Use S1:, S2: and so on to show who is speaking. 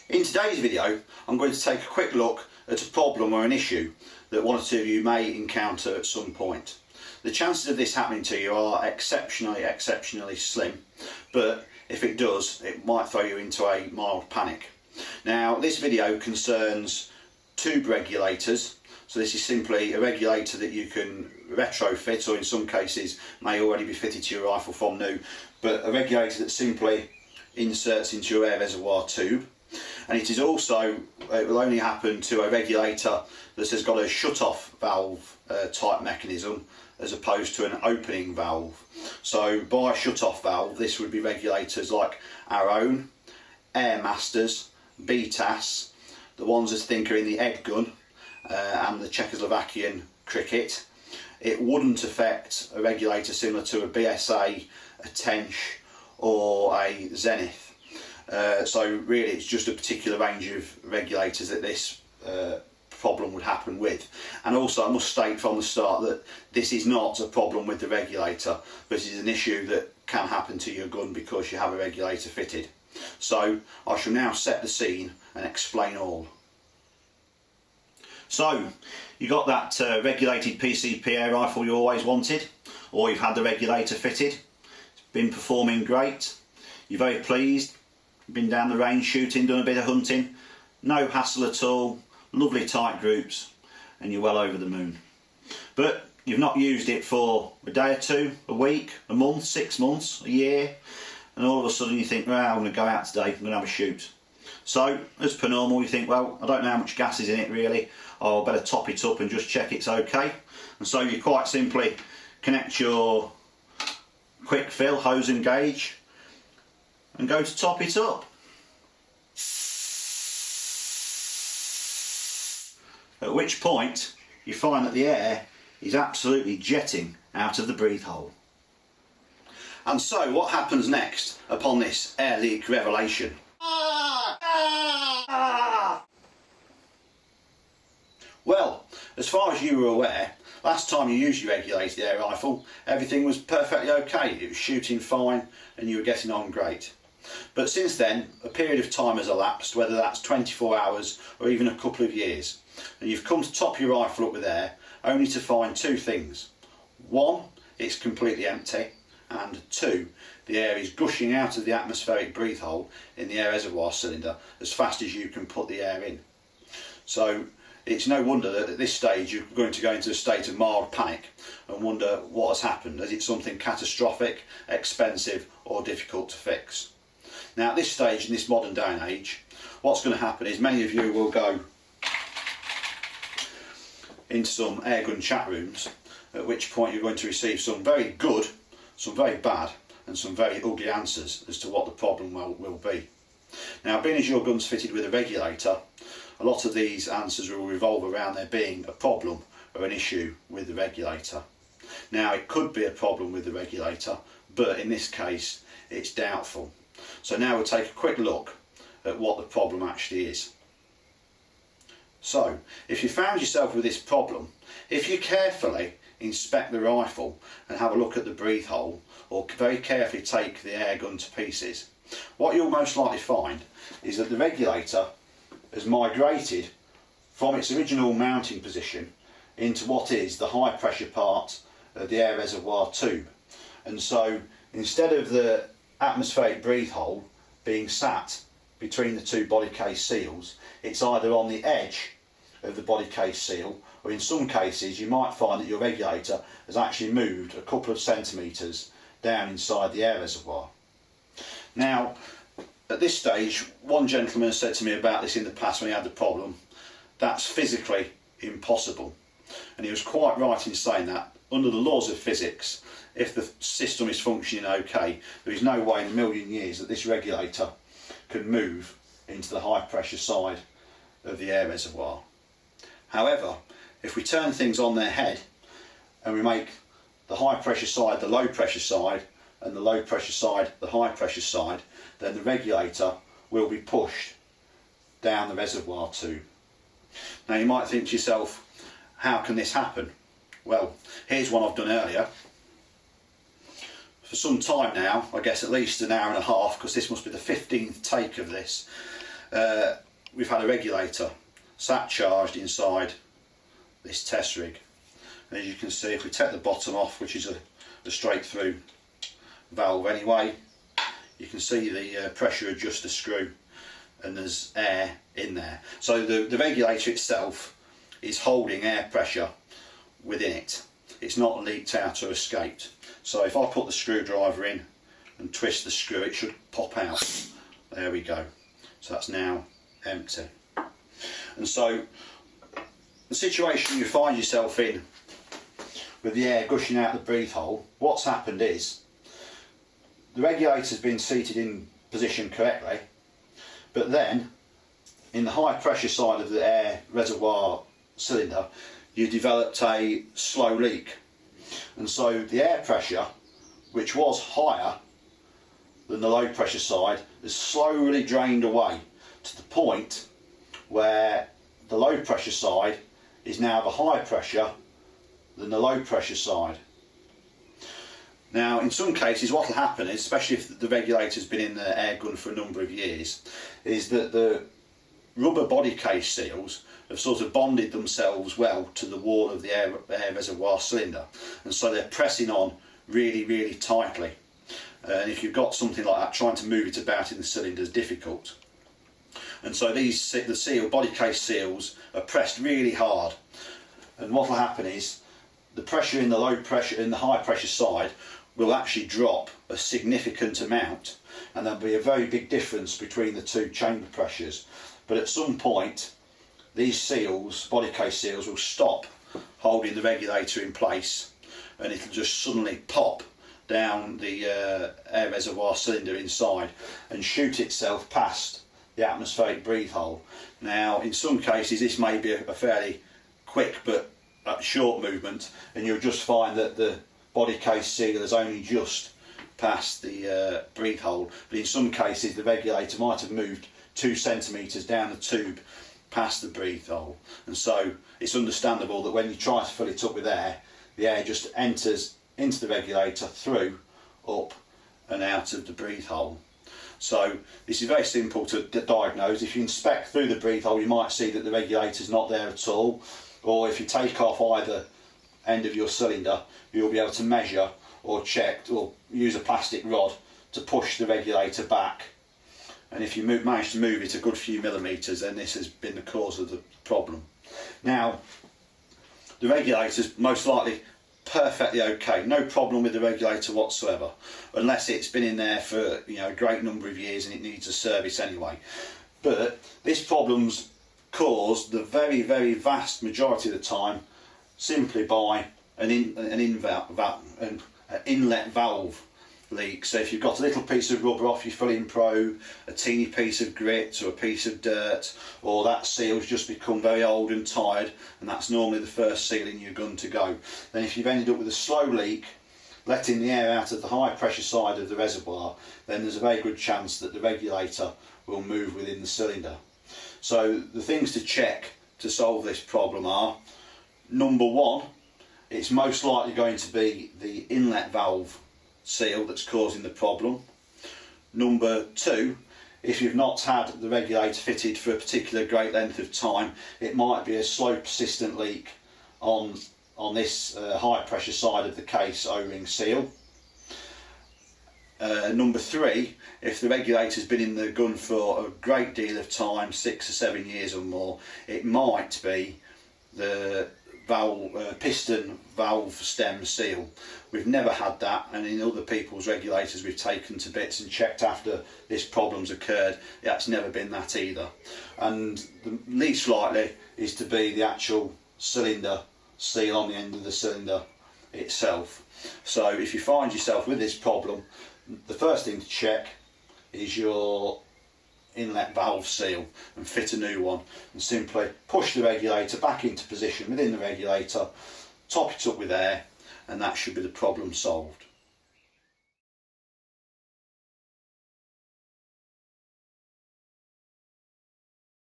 S1: In today's video, I'm going to take a quick look at a problem or an issue that one or two of you may encounter at some point. The chances of this happening to you are exceptionally slim, but if it does, it might throw you into a mild panic. Now, this video concerns tube regulators. So this is simply a regulator that you can retrofit, or in some cases may already be fitted to your rifle from new, but a regulator that simply inserts into your air reservoir tube. And it is also, it will only happen to a regulator that has got a shut-off valve type mechanism as opposed to an opening valve. So by shut-off valve, this would be regulators like our own, Airmasters, BTAS, the ones that think are in the egg gun, and the Czechoslovakian cricket. It wouldn't affect a regulator similar to a BSA, a Tench or a Zenith. So really it's just a particular range of regulators that this problem would happen with. And also I must state from the start that this is not a problem with the regulator, but it is an issue that can happen to your gun because you have a regulator fitted. So I shall now set the scene and explain all. So you got that regulated PCP air rifle you always wanted, or you've had the regulator fitted, it's been performing great, you're very pleased, been down the range shooting, done a bit of hunting, no hassle at all, lovely tight groups, and you're well over the moon. But you've not used it for a day or two, a week, a month, 6 months, a year, and all of a sudden you think, well, I'm going to go out today, I'm going to have a shoot. So as per normal you think, well, I don't know how much gas is in it really, I'll better top it up and just check it's okay. And so you quite simply connect your quick fill hose and gauge and go to top it up. At which point you find that the air is absolutely jetting out of the breathe hole. And so what happens next upon this air leak revelation? Well, as far as you were aware, last time you used your regulated air rifle, everything was perfectly okay. It was shooting fine and you were getting on great. But since then, a period of time has elapsed, whether that's 24 hours or even a couple of years, and you've come to top your rifle up with air only to find two things. One, it's completely empty, and two, the air is gushing out of the atmospheric breathe hole in the air reservoir cylinder as fast as you can put the air in. So it's no wonder that at this stage you're going to go into a state of mild panic and wonder what has happened. Is it something catastrophic, expensive or difficult to fix? Now at this stage in this modern day and age, what's going to happen is many of you will go into some airgun chat rooms, at which point you're going to receive some very good, some very bad and some very ugly answers as to what the problem will be. Now being as your gun's fitted with a regulator, a lot of these answers will revolve around there being a problem or an issue with the regulator. Now it could be a problem with the regulator, but in this case it's doubtful. So now we'll take a quick look at what the problem actually is. So if you found yourself with this problem, if you carefully inspect the rifle and have a look at the breathe hole, or very carefully take the air gun to pieces, what you'll most likely find is that the regulator has migrated from its original mounting position into what is the high pressure part of the air reservoir tube. And so instead of the atmospheric breathe hole being sat between the two body case seals, it's either on the edge of the body case seal, or in some cases you might find that your regulator has actually moved a couple of centimetres down inside the air reservoir. Now at this stage, one gentleman has said to me about this in the past when he had the problem, that's physically impossible. And he was quite right in saying that. Under the laws of physics, if the system is functioning okay, there is no way in a million years that this regulator can move into the high pressure side of the air reservoir. However, if we turn things on their head and we make the high pressure side the low pressure side and the low pressure side the high pressure side, then the regulator will be pushed down the reservoir tube. Now you might think to yourself, how can this happen? Well, here's one I've done earlier. For some time now, I guess at least an hour and a half, because this must be the 15th take of this, we've had a regulator sat charged inside this test rig. And as you can see, if we take the bottom off, which is a straight through valve anyway, you can see the pressure adjuster screw, and there's air in there. So the regulator itself is holding air pressure within it. It's not leaked out or escaped. So if I put the screwdriver in and twist the screw, it should pop out. There we go. So that's now empty. And so the situation you find yourself in with the air gushing out the breathe hole, what's happened is the regulator's been seated in position correctly, but then in the high pressure side of the air reservoir cylinder you developed a slow leak, and so the air pressure, which was higher than the low pressure side, has slowly drained away to the point where the low pressure side is now the higher pressure than the low pressure side. Now in some cases what will happen is, especially if the regulator's been in the air gun for a number of years, is that the rubber body case seals have sort of bonded themselves well to the wall of the air reservoir cylinder, and so they're pressing on really tightly, and if you've got something like that, trying to move it about in the cylinder is difficult. And so the body case seals are pressed really hard, and what will happen is the pressure in the high pressure side will actually drop a significant amount, and there'll be a very big difference between the two chamber pressures. But at some point these seals, body case seals, will stop holding the regulator in place, and it'll just suddenly pop down the air reservoir cylinder inside and shoot itself past the atmospheric breathe hole. Now in some cases this may be a fairly quick but short movement, and you'll just find that the body case seal has only just past the breathe hole, but in some cases the regulator might have moved 2 centimetres down the tube past the breathe hole, and so it's understandable that when you try to fill it up with air, the air just enters into the regulator through, up and out of the breathe hole. So this is very simple to diagnose. If you inspect through the breathe hole, you might see that the regulator is not there at all, or if you take off either end of your cylinder, you'll be able to measure or check or use a plastic rod to push the regulator back, and if you manage to move it a good few millimetres, then this has been the cause of the problem. Now the regulator's most likely perfectly okay, no problem with the regulator whatsoever, unless it's been in there for a great number of years and it needs a service anyway. But this problem's caused the very vast majority of the time simply by an inlet valve leak. So if you've got a little piece of rubber off your filling probe, a teeny piece of grit or a piece of dirt, or that seal's just become very old and tired, and that's normally the first seal in your gun to go, then if you've ended up with a slow leak letting the air out of the high pressure side of the reservoir, then there's a very good chance that the regulator will move within the cylinder. So the things to check to solve this problem are: number one, it's most likely going to be the inlet valve seal that's causing the problem. Number two, if you've not had the regulator fitted for a particular great length of time, it might be a slow persistent leak on this high pressure side of the case O-ring seal. Number three, if the regulator's been in the gun for a great deal of time, 6 or 7 years or more, it might be the piston valve stem seal. We've never had that, and in other people's regulators we've taken to bits and checked after this problem's occurred, it's never been that either. And the least likely is to be the actual cylinder seal on the end of the cylinder itself. So if you find yourself with this problem, the first thing to check is your inlet valve seal and fit a new one, and simply push the regulator back into position within the regulator, top it up with air, and that should be the problem solved.